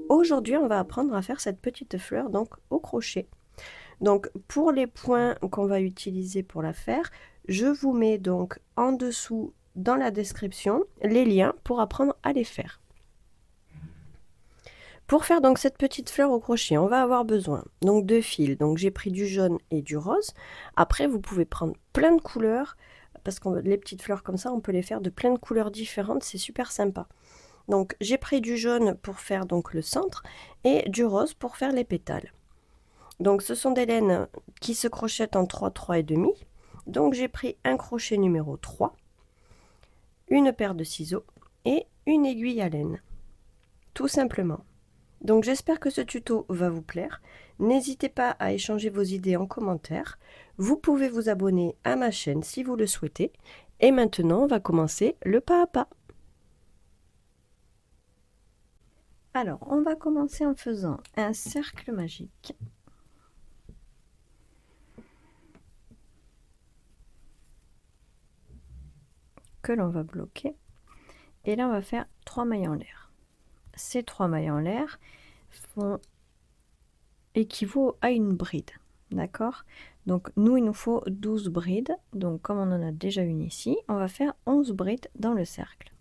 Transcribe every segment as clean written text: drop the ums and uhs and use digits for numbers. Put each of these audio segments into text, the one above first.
Aujourd'hui, on va apprendre à faire cette petite fleur donc au crochet. Donc pour les points qu'on va utiliser pour la faire, je vous mets donc en dessous dans la description les liens pour apprendre à les faire. Pour faire donc cette petite fleur au crochet, on va avoir besoin donc de fils. Donc j'ai pris du jaune et du rose. Après, vous pouvez prendre plein de couleurs parce que les petites fleurs comme ça, on peut les faire de plein de couleurs différentes. C'est super sympa. Donc j'ai pris du jaune pour faire donc le centre et du rose pour faire les pétales. Donc ce sont des laines qui se crochettent en 3, 3 et demi. Donc j'ai pris un crochet numéro 3, une paire de ciseaux et une aiguille à laine. Tout simplement. Donc j'espère que ce tuto va vous plaire. N'hésitez pas à échanger vos idées en commentaire. Vous pouvez vous abonner à ma chaîne si vous le souhaitez. Et maintenant, on va commencer le pas à pas. Alors, on va commencer en faisant un cercle magique. Que l'on va bloquer. Et là, on va faire 3 mailles en l'air. Ces 3 mailles en l'air équivaut à une bride. D'accord? Donc, nous, il nous faut 12 brides. Donc, comme on en a déjà une ici, on va faire 11 brides dans le cercle.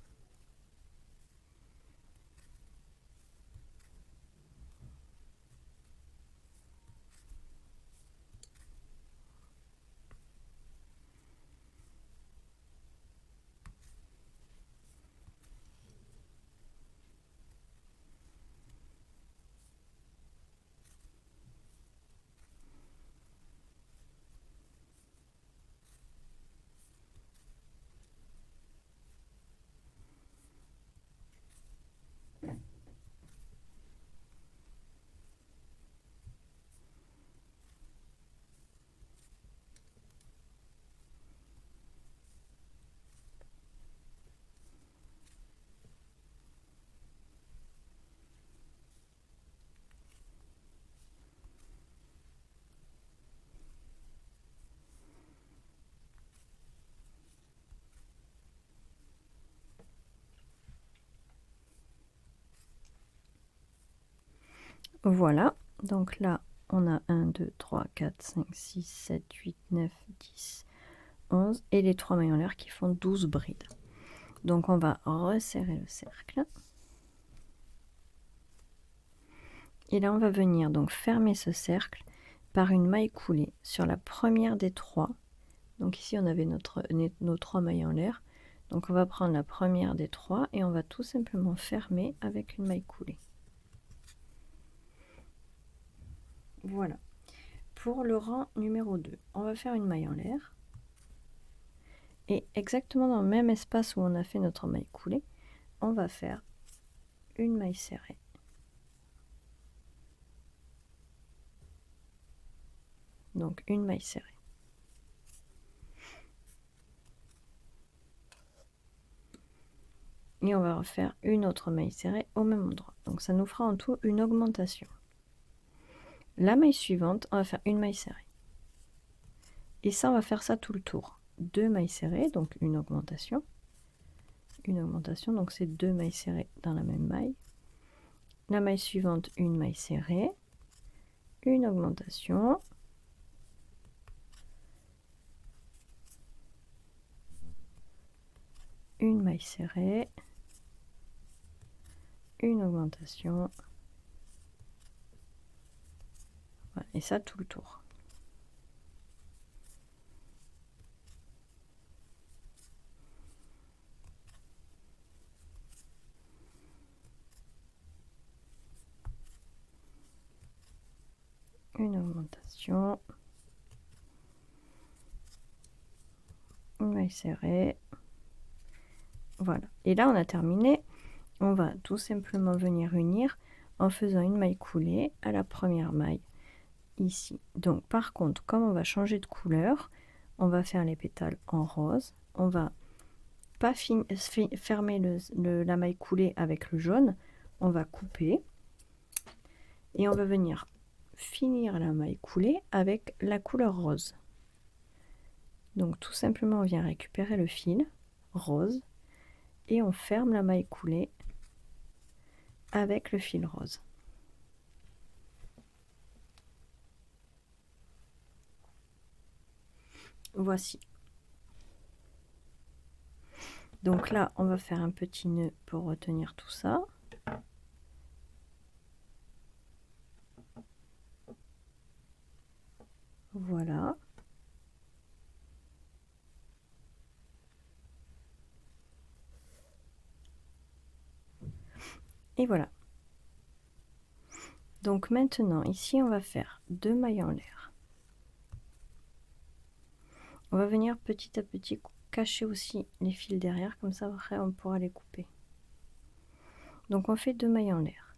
Voilà, donc là, on a 1, 2, 3, 4, 5, 6, 7, 8, 9, 10, 11 et les 3 mailles en l'air qui font 12 brides. Donc, on va resserrer le cercle. Et là, on va venir donc fermer ce cercle par une maille coulée sur la première des 3. Donc ici, on avait nos 3 mailles en l'air. Donc, on va prendre la première des 3 et on va tout simplement fermer avec une maille coulée. Voilà. Pour le rang numéro 2, on va faire une maille en l'air. Et exactement dans le même espace où on a fait notre maille coulée, on va faire une maille serrée. Donc une maille serrée. Et on va refaire une autre maille serrée au même endroit. Donc ça nous fera en tout une augmentation. La maille suivante, on va faire une maille serrée. Et ça, on va faire ça tout le tour. 2 mailles serrées, donc une augmentation. Une augmentation, donc c'est 2 mailles serrées dans la même maille. La maille suivante, une maille serrée. Une augmentation. Une maille serrée. Une augmentation. Voilà, et ça tout le tour. Une augmentation, une maille serrée. Voilà, et là on a terminé. On va tout simplement venir unir en faisant une maille coulée à la première maille ici. Donc par contre, comme on va changer de couleur, on va faire les pétales en rose. On va pas fermer la maille coulée avec le jaune, on va couper et on va venir finir la maille coulée avec la couleur rose. Donc tout simplement on vient récupérer le fil rose et on ferme la maille coulée avec le fil rose. Voici. Donc là, on va faire un petit nœud pour retenir tout ça. Voilà. Et voilà. Donc maintenant, ici, on va faire 2 mailles en l'air. On va venir petit à petit cacher aussi les fils derrière, comme ça après on pourra les couper. Donc on fait 2 mailles en l'air.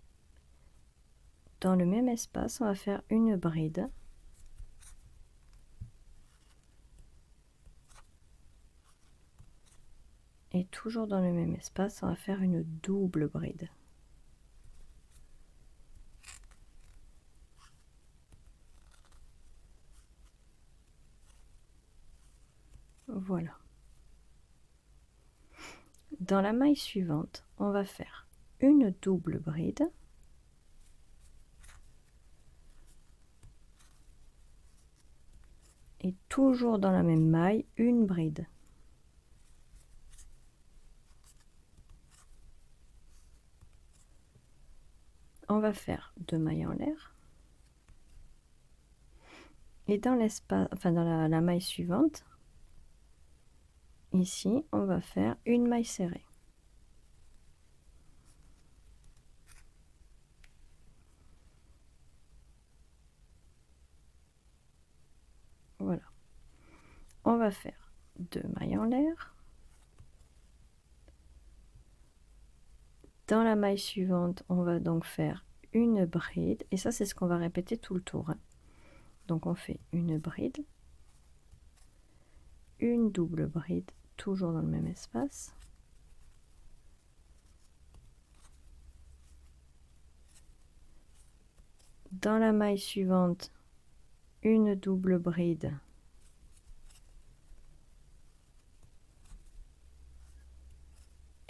Dans le même espace, on va faire une bride. Et toujours dans le même espace, on va faire une double bride. Voilà. Dans la maille suivante, on va faire une double bride. Et toujours dans la même maille, une bride. On va faire 2 mailles en l'air. Et dans l'espace, enfin dans la maille suivante, ici, on va faire une maille serrée. Voilà. On va faire 2 mailles en l'air. Dans la maille suivante, on va donc faire une bride. Et ça, c'est ce qu'on va répéter tout le tour, hein. Donc on fait une bride, une double bride, toujours dans le même espace. Dans la maille suivante, une double bride.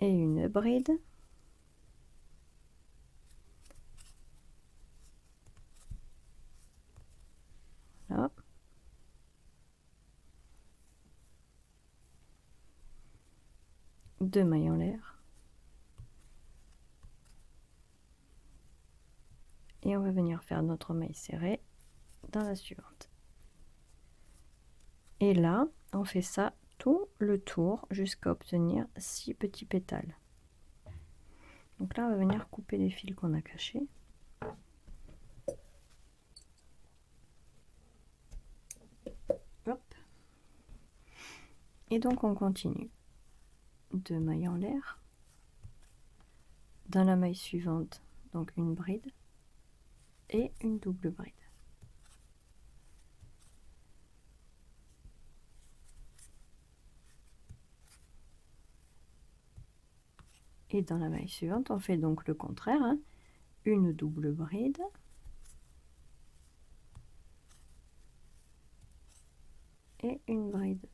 Et une bride. Voilà. Deux mailles en l'air. Et on va venir faire notre maille serrée dans la suivante. Et là, on fait ça tout le tour jusqu'à obtenir 6 petits pétales. Donc là, on va venir couper les fils qu'on a cachés. Hop. Et donc on continue. 2 mailles en l'air. Dans la maille suivante, donc une bride et une double bride. Et dans la maille suivante, on fait donc le contraire, hein, une double bride et une bride.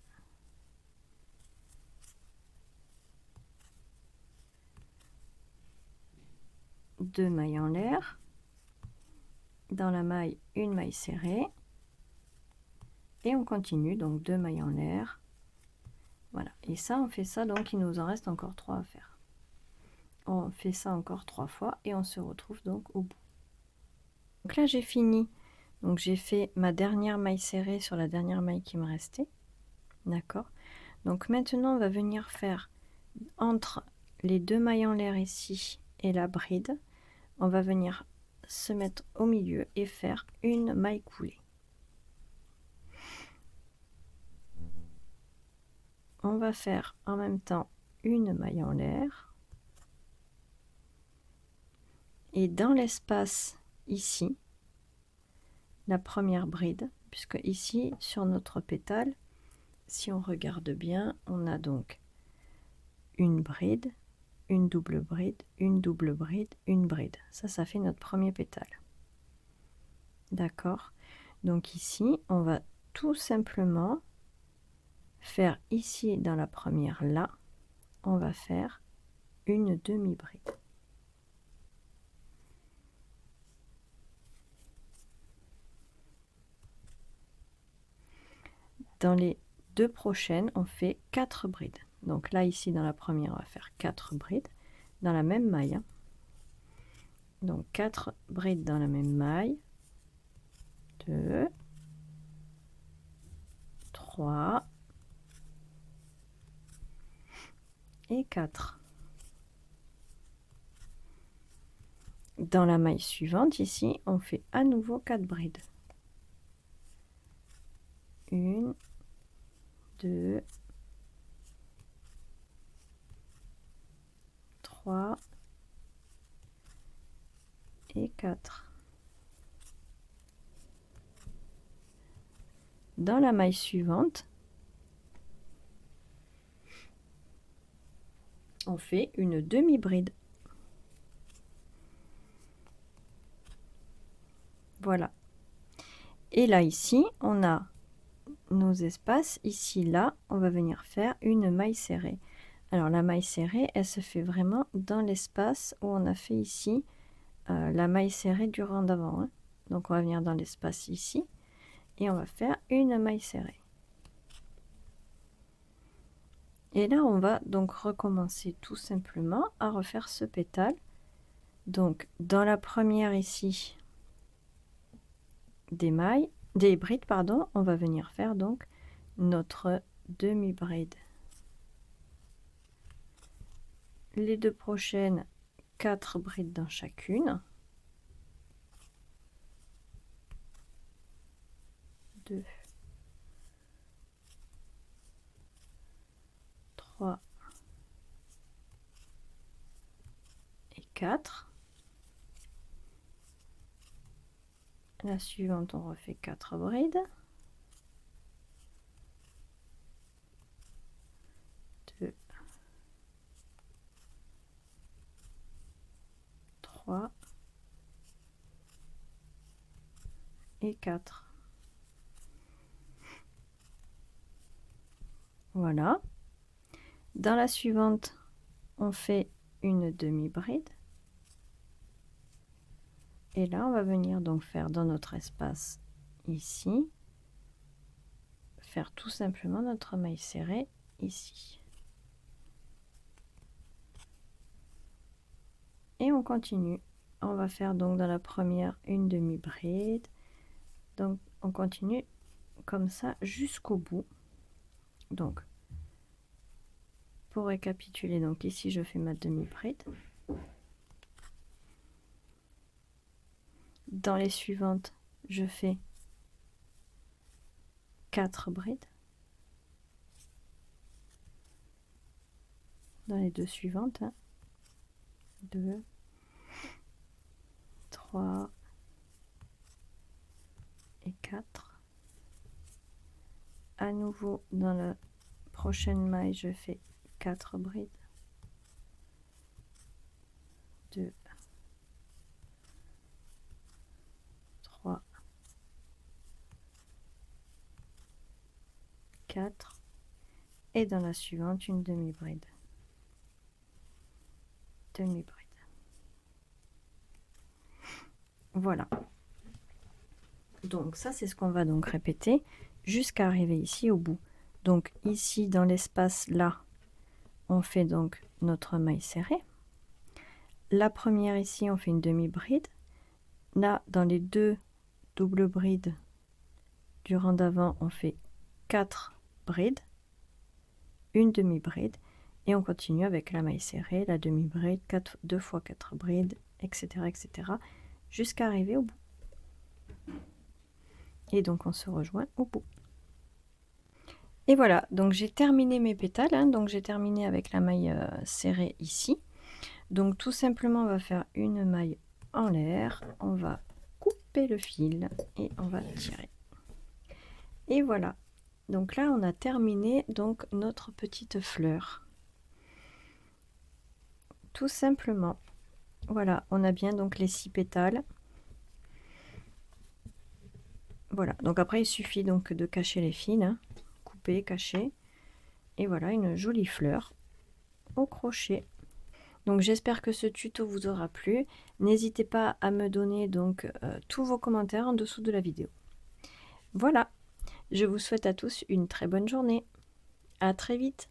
Deux mailles en l'air. Dans la maille, une maille serrée. Et on continue, donc 2 mailles en l'air. Voilà, et ça, on fait ça, donc il nous en reste encore 3 à faire. On fait ça encore 3 fois et on se retrouve donc au bout. Donc là, j'ai fini. Donc j'ai fait ma dernière maille serrée sur la dernière maille qui me restait. D'accord. Donc maintenant, on va venir faire entre les 2 mailles en l'air ici et la bride. On va venir se mettre au milieu et faire une maille coulée. On va faire en même temps une maille en l'air. Et dans l'espace ici, la première bride, puisque ici sur notre pétale, si on regarde bien, on a donc une bride, une double bride, une double bride, une bride. Ça fait notre premier pétale. D'accord? Donc ici, on va tout simplement faire ici dans la première là, on va faire une demi-bride. Dans les 2 prochaines, on fait 4 brides. Donc là, ici, dans la première, on va faire 4 brides dans la même maille, hein. Donc 4 brides dans la même maille. 2, 3 et 4. Dans la maille suivante, ici, on fait à nouveau 4 brides. 1, 2, 3 et 4. Dans la maille suivante, on fait une demi-bride. Voilà. Et là, ici, on a nos espaces. Ici, là, on va venir faire une maille serrée. Alors, la maille serrée, elle se fait vraiment dans l'espace où on a fait ici la maille serrée du rang d'avant, hein. Donc, on va venir dans l'espace ici et on va faire une maille serrée. Et là, on va donc recommencer tout simplement à refaire ce pétale. Donc, dans la première ici, des brides, pardon, on va venir faire donc notre demi-bride. Les 2 prochaines, 4 brides dans chacune. 2, 3 et 4. La suivante, on refait 4 brides. 2, 3 et 4. Voilà. Dans la suivante, on fait une demi-bride. Et là, on va venir donc faire dans notre espace ici, faire tout simplement notre maille serrée ici. Et on continue. On va faire donc dans la première une demi-bride. Donc on continue comme ça jusqu'au bout. Donc pour récapituler, donc ici je fais ma demi-bride. Dans les suivantes, je fais 4 brides. Dans les 2 suivantes, hein. 2, 3 et 4. À nouveau, dans la prochaine maille, je fais 4 brides. 2, 3, 4. Et dans la suivante, une demi-bride. Demi-bride. Voilà. Donc ça, c'est ce qu'on va donc répéter jusqu'à arriver ici au bout. Donc ici, dans l'espace là, on fait donc notre maille serrée. La première ici, on fait une demi-bride. Là, dans les 2 doubles brides du rang d'avant, on fait 4 brides, une demi-bride, et on continue avec la maille serrée, la demi-bride, 2 fois 4 brides, etc., etc., jusqu'à arriver au bout. Et donc on se rejoint au bout. Et voilà, donc j'ai terminé mes pétales, hein, donc j'ai terminé avec la maille serrée ici. Donc tout simplement, on va faire une maille en l'air, on va couper le fil et on va tirer. Et voilà, donc là on a terminé donc notre petite fleur. Tout simplement. Voilà, on a bien donc les 6 pétales. Voilà, donc après il suffit donc de cacher les fils, hein, couper, cacher, et voilà une jolie fleur au crochet. Donc j'espère que ce tuto vous aura plu. N'hésitez pas à me donner donc tous vos commentaires en dessous de la vidéo. Voilà, Je vous souhaite à tous une très bonne journée. À très vite.